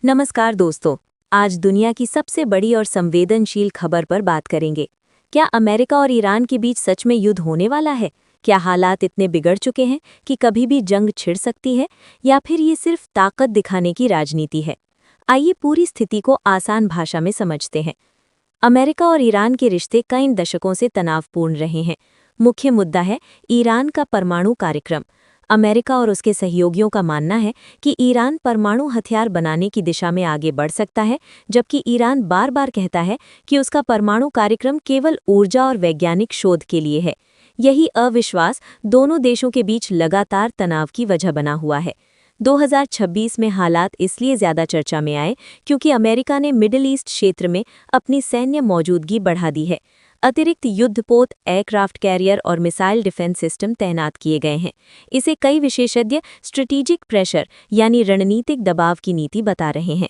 नमस्कार दोस्तों। आज दुनिया की सबसे बड़ी और संवेदनशील खबर पर बात करेंगे। क्या अमेरिका और ईरान के बीच सच में युद्ध होने वाला है? क्या हालात इतने बिगड़ चुके हैं कि कभी भी जंग छिड़ सकती है, या फिर ये सिर्फ ताकत दिखाने की राजनीति है? आइए पूरी स्थिति को आसान भाषा में समझते हैं। अमेरिका और ईरान के रिश्ते कई दशकों से तनावपूर्ण रहे हैं। मुख्य मुद्दा है ईरान का परमाणु कार्यक्रम। अमेरिका और उसके सहयोगियों का मानना है कि ईरान परमाणु हथियार बनाने की दिशा में आगे बढ़ सकता है, जबकि ईरान बार बार कहता है कि उसका परमाणु कार्यक्रम केवल ऊर्जा और वैज्ञानिक शोध के लिए है। यही अविश्वास दोनों देशों के बीच लगातार तनाव की वजह बना हुआ है। 2026 में हालात इसलिए ज्यादा चर्चा में आए क्योंकि अमेरिका ने मिडिल ईस्ट क्षेत्र में अपनी सैन्य मौजूदगी बढ़ा दी है। अतिरिक्त युद्धपोत, एयरक्राफ्ट कैरियर और मिसाइल डिफेंस सिस्टम तैनात किए गए हैं। इसे कई विशेषज्ञ स्ट्रेटेजिक प्रेशर यानी रणनीतिक दबाव की नीति बता रहे हैं।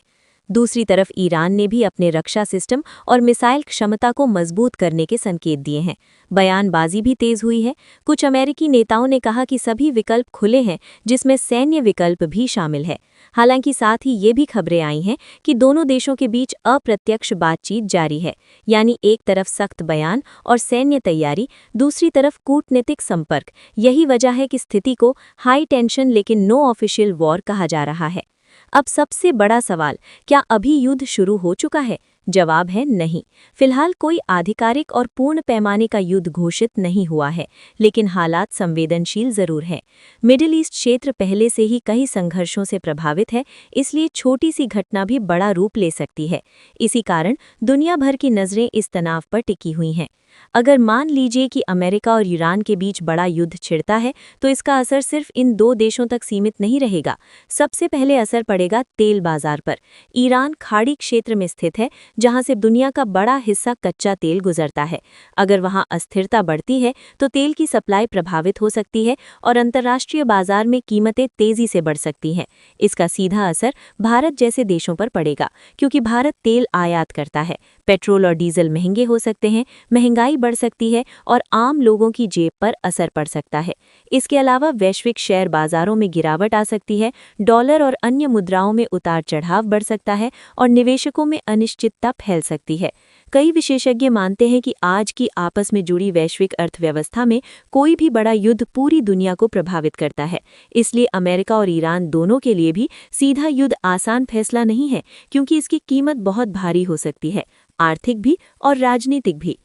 दूसरी तरफ ईरान ने भी अपने रक्षा सिस्टम और मिसाइल क्षमता को मजबूत करने के संकेत दिए हैं। बयानबाजी भी तेज हुई है। कुछ अमेरिकी नेताओं ने कहा कि सभी विकल्प खुले हैं, जिसमें सैन्य विकल्प भी शामिल है। हालांकि साथ ही ये भी खबरें आई हैं कि दोनों देशों के बीच अप्रत्यक्ष बातचीत जारी है, यानी एक तरफ सख्त बयान और सैन्य तैयारी, दूसरी तरफ कूटनीतिक संपर्क। यही वजह है कि स्थिति को हाई टेंशन लेकिन नो ऑफिशियल वॉर कहा जा रहा है। अब सबसे बड़ा सवाल, क्या अभी युद्ध शुरू हो चुका है? जवाब है नहीं। फिलहाल कोई आधिकारिक और पूर्ण पैमाने का युद्ध घोषित नहीं हुआ है, लेकिन हालात संवेदनशील जरूर हैं। मिडिल ईस्ट क्षेत्र पहले से ही कई संघर्षों से प्रभावित है, इसलिए छोटी सी घटना भी बड़ा रूप ले सकती है। इसी कारण दुनिया भर की नजरें इस तनाव पर टिकी हुई हैं। अगर मान लीजिए कि अमेरिका और ईरान के बीच बड़ा युद्ध छिड़ता है, तो इसका असर सिर्फ इन दो देशों तक सीमित नहीं रहेगा। सबसे पहले असर पड़ेगा तेल बाजार पर। ईरान खाड़ी क्षेत्र में स्थित है, जहां से दुनिया का बड़ा हिस्सा कच्चा तेल गुजरता है। अगर वहां अस्थिरता बढ़ती है तो तेल की सप्लाई प्रभावित हो सकती है और अंतर्राष्ट्रीय बाजार में कीमतें तेजी से बढ़ सकती हैं। इसका सीधा असर भारत जैसे देशों पर पड़ेगा, क्योंकि भारत तेल आयात करता है। पेट्रोल और डीजल महंगे हो सकते हैं, महंगाई बढ़ सकती है और आम लोगों की जेब पर असर पड़ सकता है। इसके अलावा वैश्विक शेयर बाजारों में गिरावट आ सकती है, डॉलर और अन्य मुद्राओं में उतार चढ़ाव बढ़ सकता है और निवेशकों में अनिश्चितता फैल सकती है। कई विशेषज्ञ मानते हैं कि आज की आपस में जुड़ी वैश्विक अर्थव्यवस्था में कोई भी बड़ा युद्ध पूरी दुनिया को प्रभावित करता है। इसलिए अमेरिका और ईरान दोनों के लिए भी सीधा युद्ध आसान फैसला नहीं है, क्योंकि इसकी कीमत बहुत भारी हो सकती है, आर्थिक भी और राजनीतिक भी।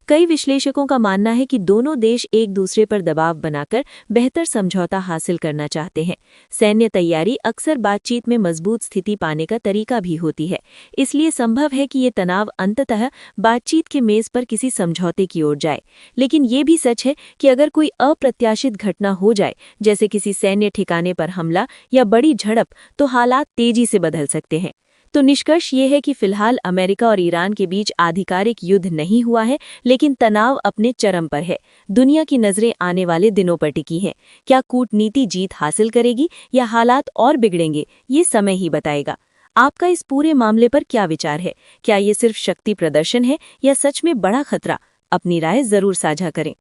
कई विश्लेषकों का मानना है कि दोनों देश एक दूसरे पर दबाव बनाकर बेहतर समझौता हासिल करना चाहते हैं। सैन्य तैयारी अक्सर बातचीत में मजबूत स्थिति पाने का तरीका भी होती है, इसलिए संभव है कि ये तनाव अंततः बातचीत के मेज पर किसी समझौते की ओर जाए। लेकिन ये भी सच है कि अगर कोई अप्रत्याशित घटना हो जाए, जैसे किसी सैन्य ठिकाने पर हमला या बड़ी झड़प, तो हालात तेजी से बदल सकते हैं। तो निष्कर्ष ये है कि फिलहाल अमेरिका और ईरान के बीच आधिकारिक युद्ध नहीं हुआ है, लेकिन तनाव अपने चरम पर है। दुनिया की नजरें आने वाले दिनों पर टिकी हैं। क्या कूटनीति जीत हासिल करेगी या हालात और बिगड़ेंगे, ये समय ही बताएगा। आपका इस पूरे मामले पर क्या विचार है? क्या ये सिर्फ शक्ति प्रदर्शन है या सच में बड़ा खतरा? अपनी राय जरूर साझा करें।